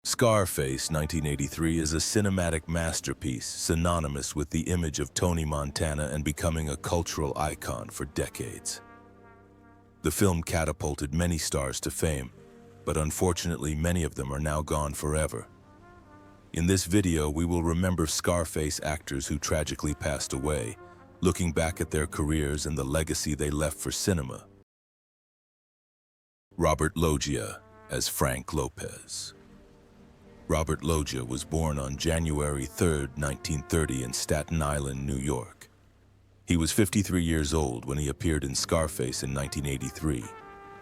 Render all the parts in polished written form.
Scarface, 1983, is a cinematic masterpiece synonymous with the image of Tony Montana and becoming a cultural icon for decades. The film catapulted many stars to fame, but unfortunately many of them are now gone forever. In this video, we will remember Scarface actors who tragically passed away, looking back at their careers and the legacy they left for cinema. Robert Loggia as Frank Lopez. Robert Loggia was born on January 3, 1930 in Staten Island, New York. He was 53 years old when he appeared in Scarface in 1983,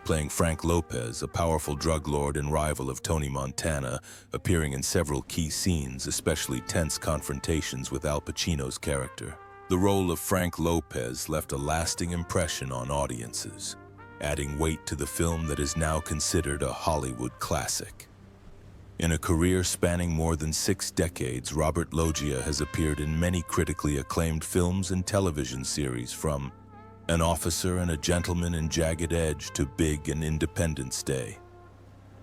playing Frank Lopez, a powerful drug lord and rival of Tony Montana, appearing in several key scenes, especially tense confrontations with Al Pacino's character. The role of Frank Lopez left a lasting impression on audiences, adding weight to the film that is now considered a Hollywood classic. In a career spanning more than 6 decades, Robert Loggia has appeared in many critically acclaimed films and television series, from An Officer and a Gentleman in Jagged Edge to Big and Independence Day.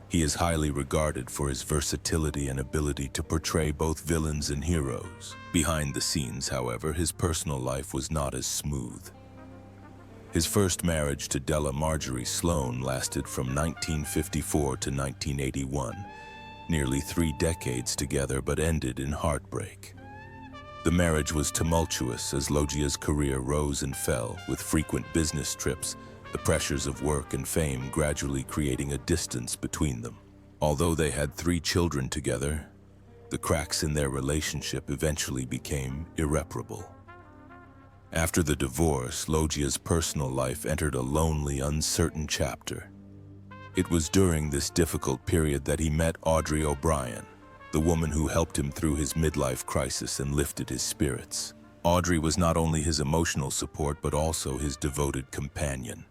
He is highly regarded for his versatility and ability to portray both villains and heroes. Behind the scenes, however, his personal life was not as smooth. His first marriage to Della Marjorie Sloan lasted from 1954 to 1981, nearly 3 decades together, but ended in heartbreak. The marriage was tumultuous as Loggia's career rose and fell, with frequent business trips, the pressures of work and fame gradually creating a distance between them. Although they had 3 children together, the cracks in their relationship eventually became irreparable. After the divorce, Loggia's personal life entered a lonely, uncertain chapter. It was during this difficult period that he met Audrey O'Brien, the woman who helped him through his midlife crisis and lifted his spirits. Audrey was not only his emotional support but also his devoted companion,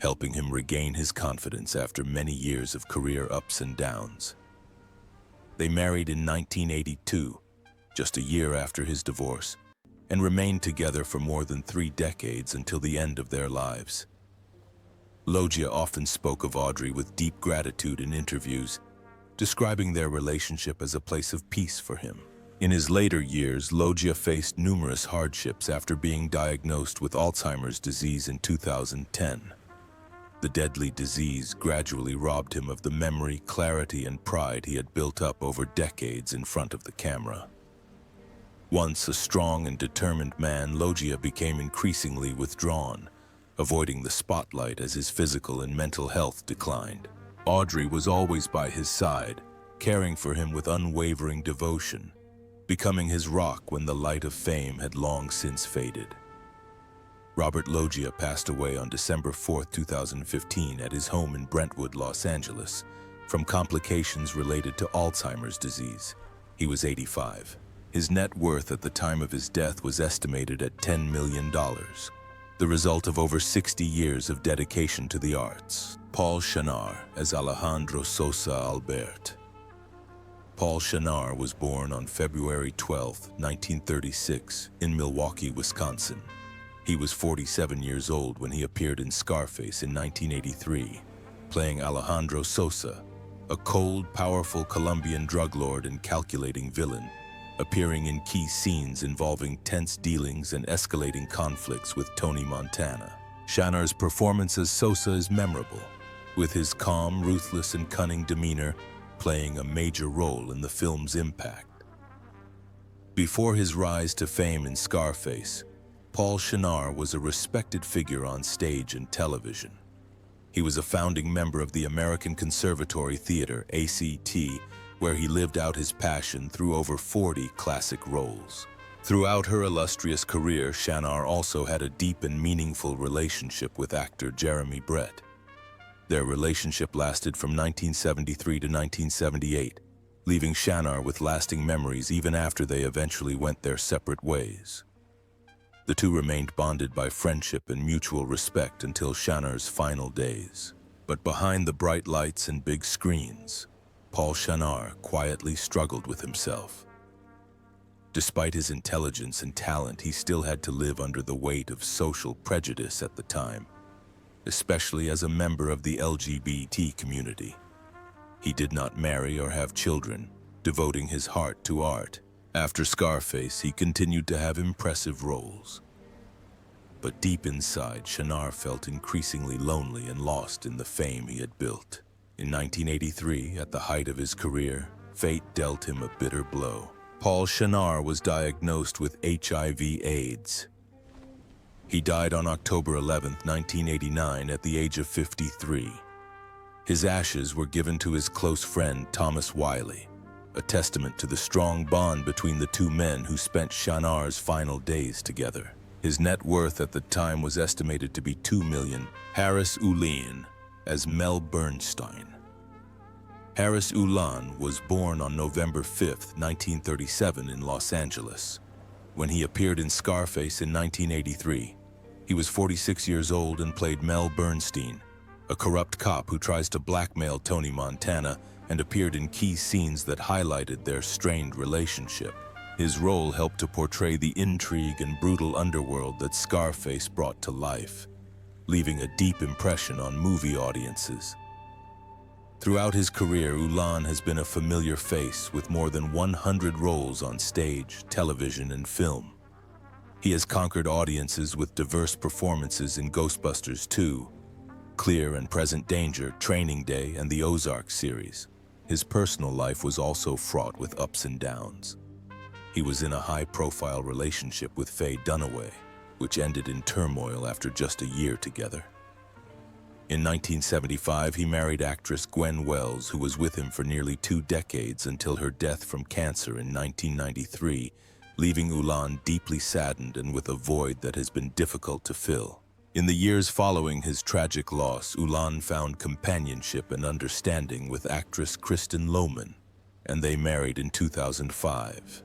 helping him regain his confidence after many years of career ups and downs. They married in 1982, just a year after his divorce, and remained together for more than 3 decades until the end of their lives. Loggia often spoke of Audrey with deep gratitude in interviews, describing their relationship as a place of peace for him. In his later years, Loggia faced numerous hardships after being diagnosed with Alzheimer's disease in 2010. The deadly disease gradually robbed him of the memory, clarity, and pride he had built up over decades in front of the camera. Once a strong and determined man, Loggia became increasingly withdrawn, avoiding the spotlight as his physical and mental health declined. Audrey was always by his side, caring for him with unwavering devotion, becoming his rock when the light of fame had long since faded. Robert Loggia passed away on December 4, 2015 at his home in Brentwood, Los Angeles, from complications related to Alzheimer's disease. He was 85. His net worth at the time of his death was estimated at $10 million. The result of over 60 years of dedication to the arts. Paul Shenar as Alejandro Sosa Albert. Paul Shenar was born on February 12, 1936, in Milwaukee, Wisconsin. He was 47 years old when he appeared in Scarface in 1983, playing Alejandro Sosa, a cold, powerful Colombian drug lord and calculating villain, appearing in key scenes involving tense dealings and escalating conflicts with Tony Montana. Shanar's performance as Sosa is memorable, with his calm, ruthless, and cunning demeanor playing a major role in the film's impact. Before his rise to fame in Scarface, Paul Shenar was a respected figure on stage and television. He was a founding member of the American Conservatory Theater, ACT, where he lived out his passion through over 40 classic roles. Throughout her illustrious career, Shenar also had a deep and meaningful relationship with actor Jeremy Brett. Their relationship lasted from 1973 to 1978, leaving Shenar with lasting memories even after they eventually went their separate ways. The two remained bonded by friendship and mutual respect until Shanar's final days. But behind the bright lights and big screens, Paul Shenar quietly struggled with himself. Despite his intelligence and talent, he still had to live under the weight of social prejudice at the time, especially as a member of the LGBT community. He did not marry or have children, devoting his heart to art. After Scarface, he continued to have impressive roles. But deep inside, Shanar felt increasingly lonely and lost in the fame he had built. In 1983, at the height of his career, fate dealt him a bitter blow. Paul Shanar was diagnosed with HIV/AIDS. He died on October 11, 1989, at the age of 53. His ashes were given to his close friend Thomas Wiley, a testament to the strong bond between the two men who spent Shanar's final days together. His net worth at the time was estimated to be $2 million. Harris Ulan as Mel Bernstein. Harris Ulan was born on November 5, 1937 in Los Angeles. When he appeared in Scarface in 1983, he was 46 years old and played Mel Bernstein, a corrupt cop who tries to blackmail Tony Montana, and appeared in key scenes that highlighted their strained relationship. His role helped to portray the intrigue and brutal underworld that Scarface brought to life, leaving a deep impression on movie audiences. Throughout his career, Ulan has been a familiar face with more than 100 roles on stage, television, and film. He has conquered audiences with diverse performances in Ghostbusters 2, Clear and Present Danger, Training Day, and the Ozark series. His personal life was also fraught with ups and downs. He was in a high-profile relationship with Faye Dunaway, which ended in turmoil after just a year together. In 1975, he married actress Gwen Wells, who was with him for nearly 2 decades until her death from cancer in 1993, leaving Ulan deeply saddened and with a void that has been difficult to fill. In the years following his tragic loss, Ulan found companionship and understanding with actress Kristen Lohman, and they married in 2005.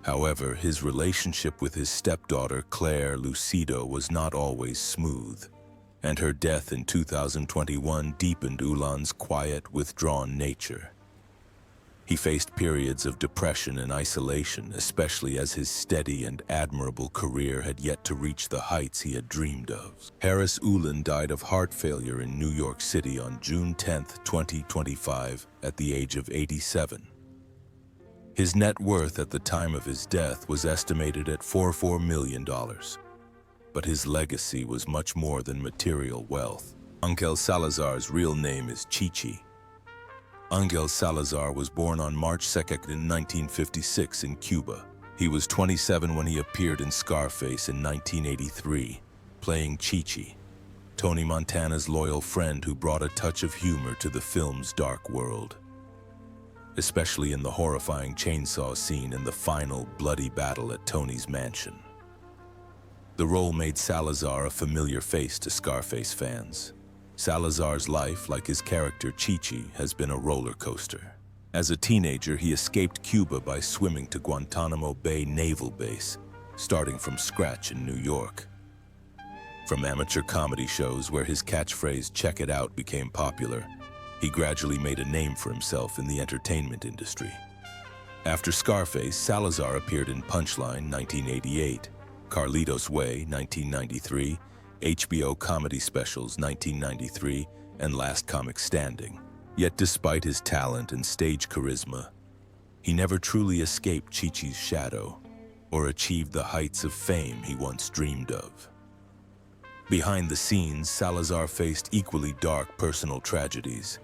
However, his relationship with his stepdaughter Claire Lucido was not always smooth, and her death in 2021 deepened Ulan's quiet, withdrawn nature. He faced periods of depression and isolation, especially as his steady and admirable career had yet to reach the heights he had dreamed of. Harris Ulan died of heart failure in New York City on June 10, 2025, at the age of 87. His net worth at the time of his death was estimated at $44 million. But his legacy was much more than material wealth. Angel Salazar's real name is Chichi. Angel Salazar was born on March 2 in 1956 in Cuba. He was 27 when he appeared in Scarface in 1983, playing Chichi, Tony Montana's loyal friend who brought a touch of humor to the film's dark world, especially in the horrifying chainsaw scene in the final bloody battle at Tony's mansion. The role made Salazar a familiar face to Scarface fans. Salazar's life, like his character Chichi, has been a roller coaster. As a teenager, he escaped Cuba by swimming to Guantanamo Bay Naval Base, starting from scratch in New York. From amateur comedy shows where his catchphrase "check it out" became popular, he gradually made a name for himself in the entertainment industry. After Scarface, Salazar appeared in Punchline 1988, Carlitos Way 1993, HBO comedy specials 1993, and Last Comic Standing. Yet despite his talent and stage charisma, he never truly escaped Chichi's shadow or achieved the heights of fame he once dreamed of. Behind the scenes, Salazar faced equally dark personal tragedies.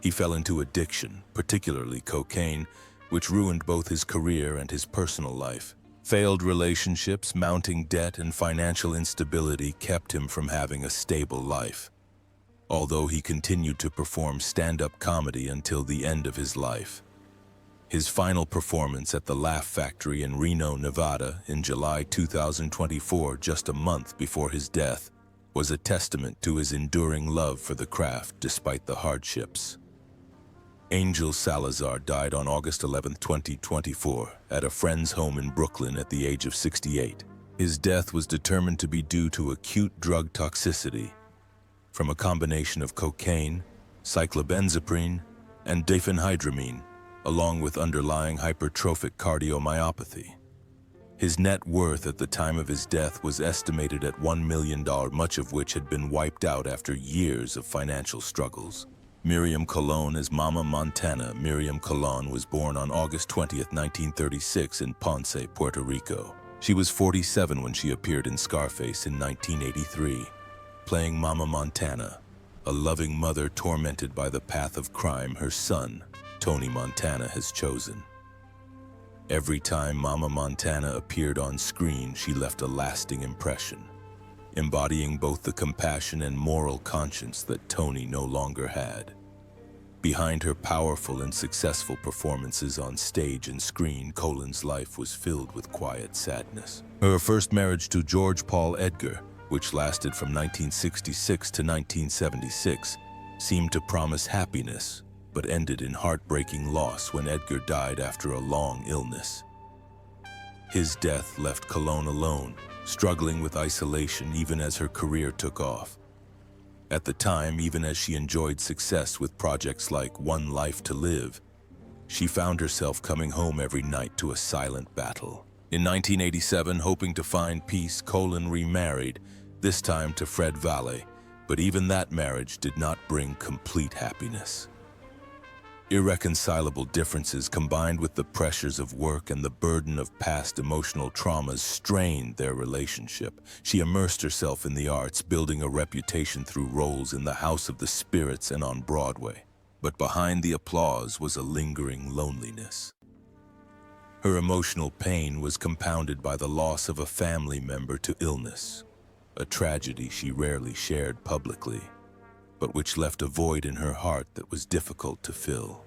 He fell into addiction, particularly cocaine, which ruined both his career and his personal life. Failed relationships, mounting debt, and financial instability kept him from having a stable life, although he continued to perform stand-up comedy until the end of his life. His final performance at the Laugh Factory in Reno, Nevada, in July 2024, just a month before his death, was a testament to his enduring love for the craft despite the hardships. Angel Salazar died on August 11, 2024, at a friend's home in Brooklyn at the age of 68. His death was determined to be due to acute drug toxicity from a combination of cocaine, cyclobenzaprine, and diphenhydramine, along with underlying hypertrophic cardiomyopathy. His net worth at the time of his death was estimated at $1 million, much of which had been wiped out after years of financial struggles. Miriam Colon as Mama Montana. Miriam Colon was born on August 20th, 1936 in Ponce, Puerto Rico. She was 47 when she appeared in Scarface in 1983, playing Mama Montana, a loving mother tormented by the path of crime her son, Tony Montana, has chosen. Every time Mama Montana appeared on screen, she left a lasting impression, embodying both the compassion and moral conscience that Tony no longer had. Behind her powerful and successful performances on stage and screen, Colon's life was filled with quiet sadness. Her first marriage to George Paul Edgar, which lasted from 1966 to 1976, seemed to promise happiness, but ended in heartbreaking loss when Edgar died after a long illness. His death left Colon alone, struggling with isolation even as her career took off. At the time, even as she enjoyed success with projects like One Life to Live, she found herself coming home every night to a silent battle. In 1987, hoping to find peace, Colon remarried, this time to Fred Valle, but even that marriage did not bring complete happiness. Irreconcilable differences combined with the pressures of work and the burden of past emotional traumas strained their relationship. She immersed herself in the arts, building a reputation through roles in the House of the Spirits and on Broadway. But behind the applause was a lingering loneliness. Her emotional pain was compounded by the loss of a family member to illness, a tragedy she rarely shared publicly, but which left a void in her heart that was difficult to fill.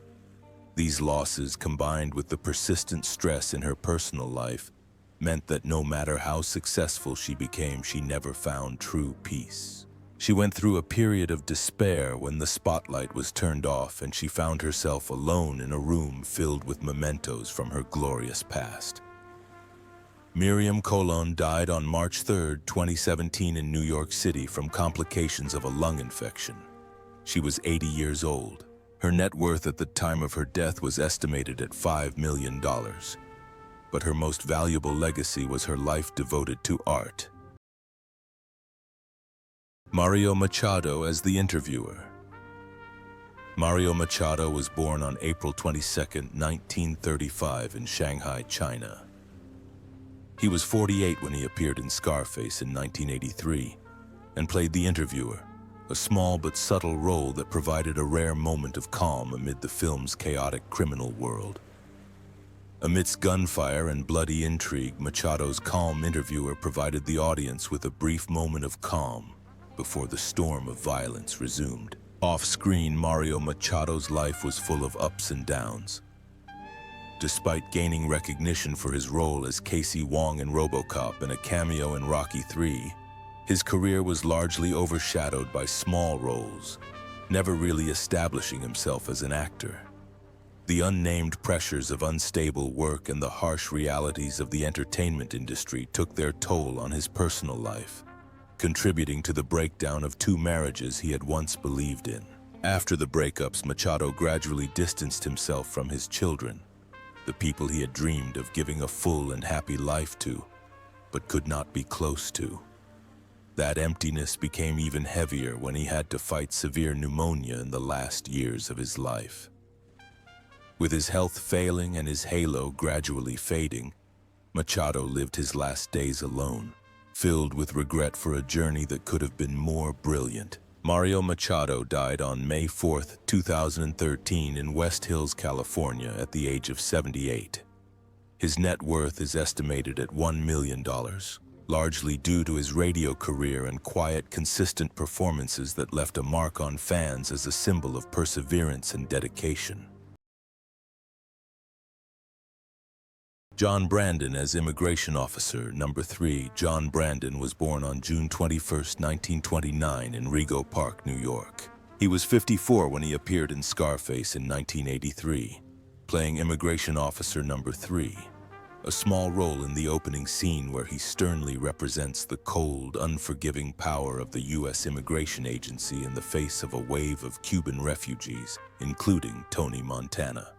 These losses, combined with the persistent stress in her personal life, meant that no matter how successful she became, she never found true peace. She went through a period of despair when the spotlight was turned off and she found herself alone in a room filled with mementos from her glorious past. Miriam Colon died on March 3, 2017 in New York City from complications of a lung infection. She was 80 years old. Her net worth at the time of her death was estimated at $5 million. But her most valuable legacy was her life devoted to art. Mario Machado as the interviewer. Mario Machado was born on April 22, 1935 in Shanghai, China. He was 48 when he appeared in Scarface in 1983 and played the interviewer, a small but subtle role that provided a rare moment of calm amid the film's chaotic criminal world. Amidst gunfire and bloody intrigue, Machado's calm interviewer provided the audience with a brief moment of calm before the storm of violence resumed. Off-screen, Mario Machado's life was full of ups and downs. Despite gaining recognition for his role as Casey Wong in RoboCop and a cameo in Rocky III, his career was largely overshadowed by small roles, never really establishing himself as an actor. The unnamed pressures of unstable work and the harsh realities of the entertainment industry took their toll on his personal life, contributing to the breakdown of 2 marriages he had once believed in. After the breakups, Machado gradually distanced himself from his children, the people he had dreamed of giving a full and happy life to, but could not be close to. That emptiness became even heavier when he had to fight severe pneumonia in the last years of his life. With his health failing and his halo gradually fading, Machado lived his last days alone, filled with regret for a journey that could have been more brilliant. Mario Machado died on May 4, 2013 in West Hills, California at the age of 78. His net worth is estimated at $1 million, largely due to his radio career and quiet, consistent performances that left a mark on fans as a symbol of perseverance and dedication. John Brandon as Immigration Officer Number 3. John Brandon was born on June 21, 1929 in Rego Park, New York. He was 54 when he appeared in Scarface in 1983, playing Immigration Officer Number 3, a small role in the opening scene where he sternly represents the cold, unforgiving power of the U.S. Immigration Agency in the face of a wave of Cuban refugees, including Tony Montana.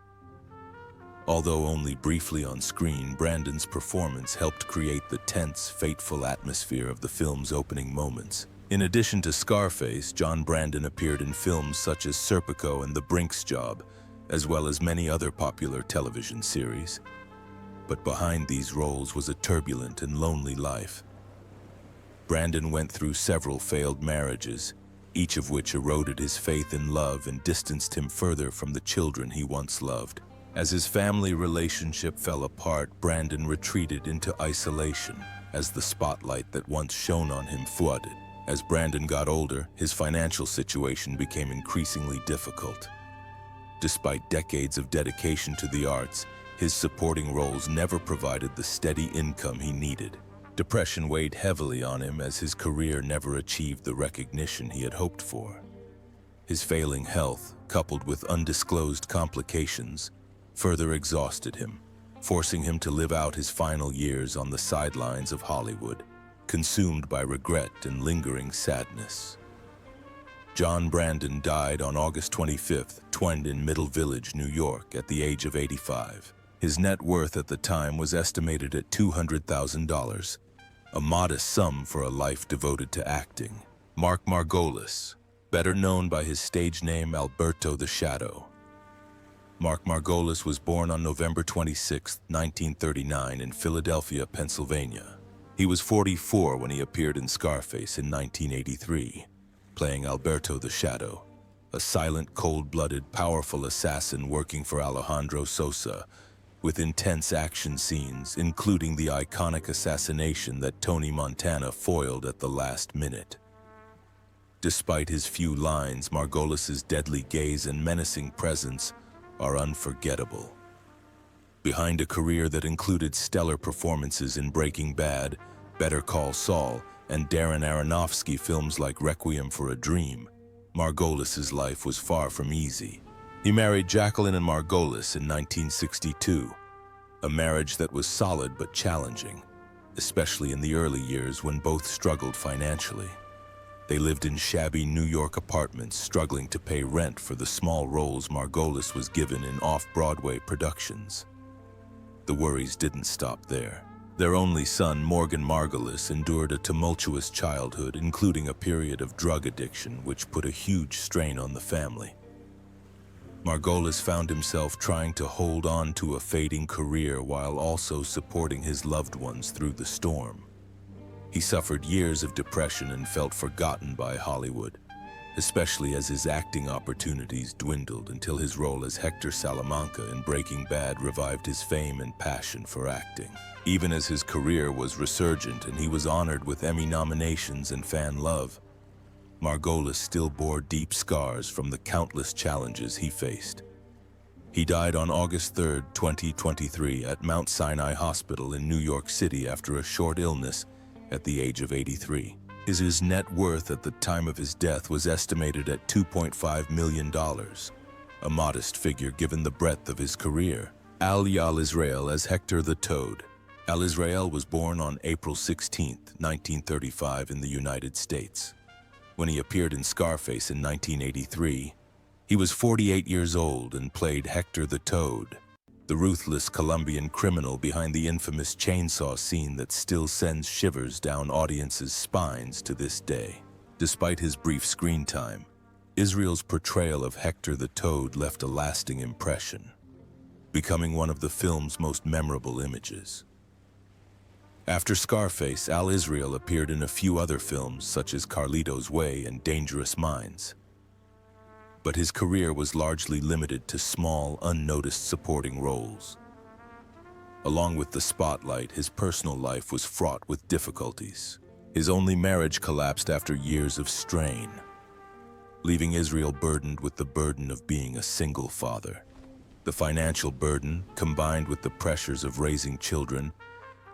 Although only briefly on screen, Brandon's performance helped create the tense, fateful atmosphere of the film's opening moments, In addition to Scarface, John Brandon appeared in films such as Serpico and The Brink's Job, as well as many other popular television series. But behind these roles was a turbulent and lonely life. Brandon went through several failed marriages, each of which eroded his faith in love and distanced him further from the children he once loved. As his family relationship fell apart, Brandon retreated into isolation as the spotlight that once shone on him flooded. As Brandon got older, his financial situation became increasingly difficult. Despite decades of dedication to the arts, his supporting roles never provided the steady income he needed. Depression weighed heavily on him as his career never achieved the recognition he had hoped for. His failing health, coupled with undisclosed complications, further exhausted him, forcing him to live out his final years on the sidelines of Hollywood, consumed by regret and lingering sadness. John Brandon died on August 25th, in Middle Village, New York, at the age of 85. His net worth at the time was estimated at $200,000, a modest sum for a life devoted to acting. Mark Margolis, better known by his stage name Alberto the Shadow. Mark Margolis was born on November 26, 1939 in Philadelphia, Pennsylvania. He was 44 when he appeared in Scarface in 1983, playing Alberto the Shadow, a silent, cold-blooded, powerful assassin working for Alejandro Sosa, with intense action scenes, including the iconic assassination that Tony Montana foiled at the last minute. Despite his few lines, Margolis's deadly gaze and menacing presence are unforgettable. Behind a career that included stellar performances in Breaking Bad, Better Call Saul, and Darren Aronofsky films like Requiem for a Dream, Margolis's life was far from easy. He married Jacqueline and Margolis in 1962, a marriage that was solid but challenging, especially in the early years when both struggled financially. They lived in shabby New York apartments, struggling to pay rent for the small roles Margolis was given in off-Broadway productions. The worries didn't stop there. Their only son, Morgan Margolis, endured a tumultuous childhood, including a period of drug addiction, which put a huge strain on the family. Margolis found himself trying to hold on to a fading career while also supporting his loved ones through the storm. He suffered years of depression and felt forgotten by Hollywood, especially as his acting opportunities dwindled until his role as Hector Salamanca in Breaking Bad revived his fame and passion for acting. Even as his career was resurgent and he was honored with Emmy nominations and fan love, Margolis still bore deep scars from the countless challenges he faced. He died on August 3, 2023 at Mount Sinai Hospital in New York City after a short illness at the age of 83. His net worth at the time of his death was estimated at $2.5 million, a modest figure given the breadth of his career. Al Israel as Hector the Toad. Al Israel was born on April 16, 1935 in the United States. When he appeared in Scarface in 1983, he was 48 years old and played Hector the Toad, the ruthless Colombian criminal behind the infamous chainsaw scene that still sends shivers down audiences' spines to this day. Despite his brief screen time, Israel's portrayal of Hector the Toad left a lasting impression, becoming one of the film's most memorable images. After Scarface, Al Israel appeared in a few other films such as Carlito's Way and Dangerous Minds. But his career was largely limited to small, unnoticed supporting roles. Along with the spotlight, his personal life was fraught with difficulties. His only marriage collapsed after years of strain, leaving Israel burdened with the burden of being a single father. The financial burden, combined with the pressures of raising children,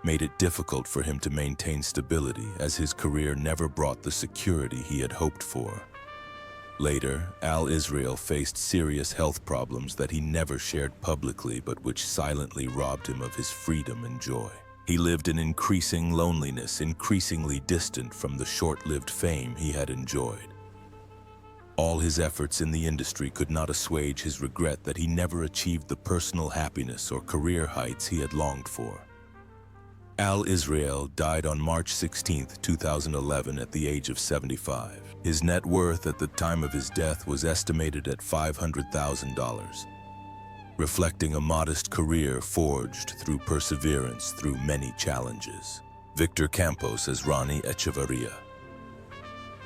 made it difficult for him to maintain stability, as his career never brought the security he had hoped for. Later, Al Israel faced serious health problems that he never shared publicly, but which silently robbed him of his freedom and joy. He lived in increasing loneliness, increasingly distant from the short-lived fame he had enjoyed. All his efforts in the industry could not assuage his regret that he never achieved the personal happiness or career heights he had longed for. Al Israel died on March 16, 2011 at the age of 75. His net worth at the time of his death was estimated at $500,000, reflecting a modest career forged through perseverance through many challenges. Victor Campos as Ronnie Echevarria.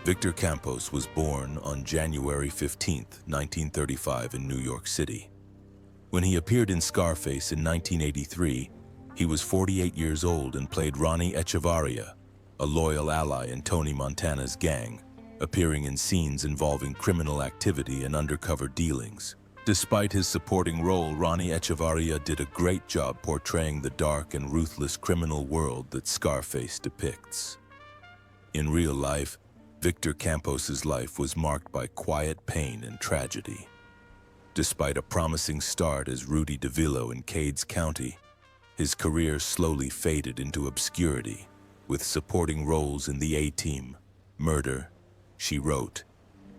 Victor Campos was born on January 15, 1935 in New York City. When he appeared in Scarface in 1983, he was 48 years old and played Ronnie Echevarria, a loyal ally in Tony Montana's gang, appearing in scenes involving criminal activity and undercover dealings. Despite his supporting role, Ronnie Echevarria did a great job portraying the dark and ruthless criminal world that Scarface depicts. In real life, Victor Campos's life was marked by quiet pain and tragedy. Despite a promising start as Rudy DeVillo in Cades County, his career slowly faded into obscurity, with supporting roles in The A-Team, Murder, She Wrote,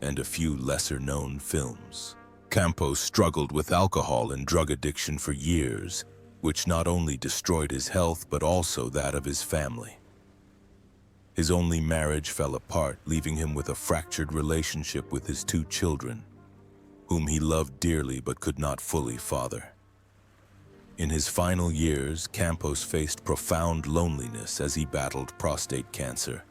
and a few lesser-known films. Campos struggled with alcohol and drug addiction for years, which not only destroyed his health but also that of his family. His only marriage fell apart, leaving him with a fractured relationship with his two children, whom he loved dearly but could not fully father. In his final years, Campos faced profound loneliness as he battled prostate cancer,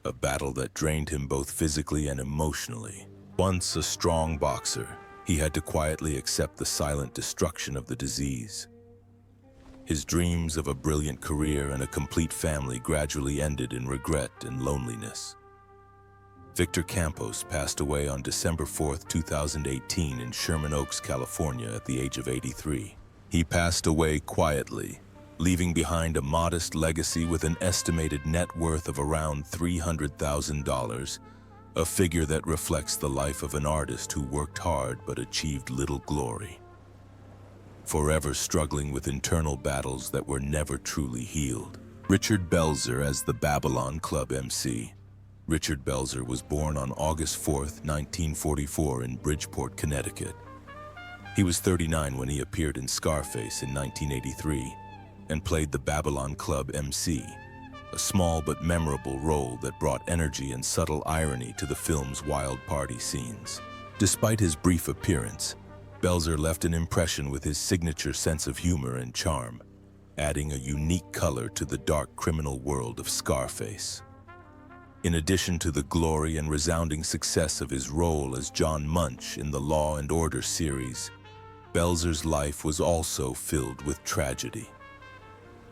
a battle that drained him both physically and emotionally. Once a strong boxer, he had to quietly accept the silent destruction of the disease. His dreams of a brilliant career and a complete family gradually ended in regret and loneliness. Victor Campos passed away on December 4, 2018 in Sherman Oaks, California at the age of 83. He passed away quietly, leaving behind a modest legacy with an estimated net worth of around $300,000, a figure that reflects the life of an artist who worked hard but achieved little glory. Forever struggling with internal battles that were never truly healed. Richard Belzer as the Babylon Club MC. Richard Belzer was born on August 4, 1944 in Bridgeport, Connecticut. He was 39 when he appeared in Scarface in 1983 and played the Babylon Club MC, a small but memorable role that brought energy and subtle irony to the film's wild party scenes. Despite his brief appearance, Belzer left an impression with his signature sense of humor and charm, adding a unique color to the dark criminal world of Scarface. In addition to the glory and resounding success of his role as John Munch in the Law and Order series, Belzer's life was also filled with tragedy.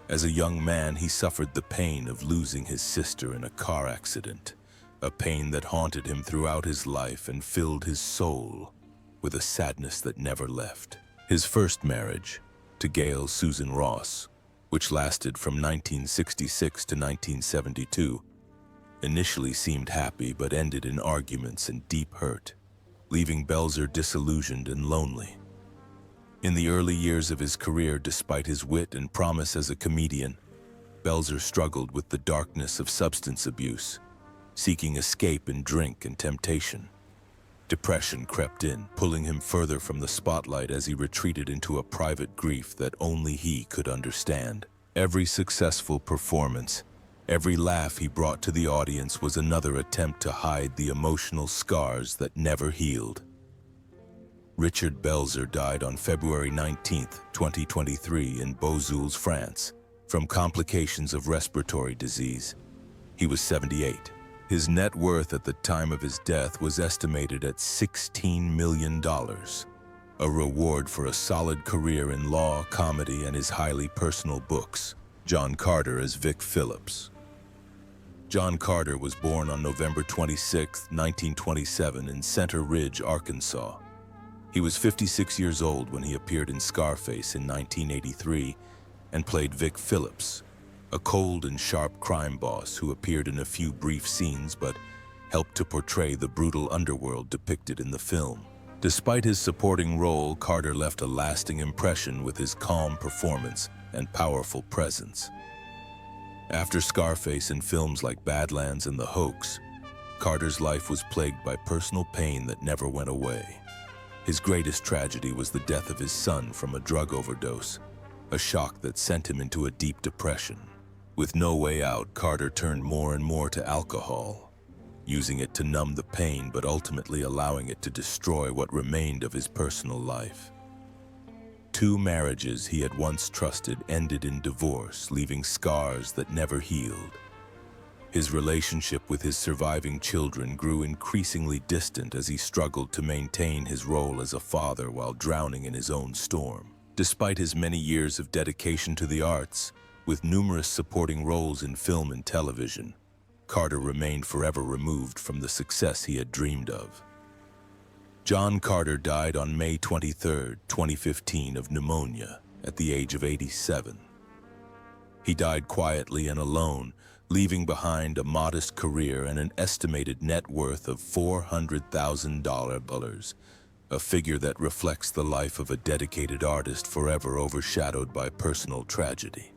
As a young man, he suffered the pain of losing his sister in a car accident, a pain that haunted him throughout his life and filled his soul with a sadness that never left. His first marriage, to Gail Susan Ross, which lasted from 1966 to 1972, initially seemed happy but ended in arguments and deep hurt, leaving Belzer disillusioned and lonely. In the early years of his career, despite his wit and promise as a comedian, Belzer struggled with the darkness of substance abuse, seeking escape in drink and temptation. Depression crept in, pulling him further from the spotlight as he retreated into a private grief that only he could understand. Every successful performance, every laugh he brought to the audience was another attempt to hide the emotional scars that never healed. Richard Belzer died on February 19, 2023 in Beausoulz, France, from complications of respiratory disease. He was 78. His net worth at the time of his death was estimated at $16 million, a reward for a solid career in law, comedy, and his highly personal books. John Carter as Vic Phillips. John Carter was born on November 26, 1927 in Center Ridge, Arkansas. He was 56 years old when he appeared in Scarface in 1983 and played Vic Phillips, a cold and sharp crime boss who appeared in a few brief scenes but helped to portray the brutal underworld depicted in the film. Despite his supporting role, Carter left a lasting impression with his calm performance and powerful presence. After Scarface and films like Badlands and The Hoax, Carter's life was plagued by personal pain that never went away. His greatest tragedy was the death of his son from a drug overdose, a shock that sent him into a deep depression. With no way out, Carter turned more and more to alcohol, using it to numb the pain but ultimately allowing it to destroy what remained of his personal life. 2 marriages he had once trusted ended in divorce, leaving scars that never healed. His relationship with his surviving children grew increasingly distant as he struggled to maintain his role as a father while drowning in his own storm. Despite his many years of dedication to the arts, with numerous supporting roles in film and television, Carter remained forever removed from the success he had dreamed of. John Carter died on May 23, 2015 of pneumonia at the age of 87. He died quietly and alone, leaving behind a modest career and an estimated net worth of $400,000, a figure that reflects the life of a dedicated artist forever overshadowed by personal tragedy.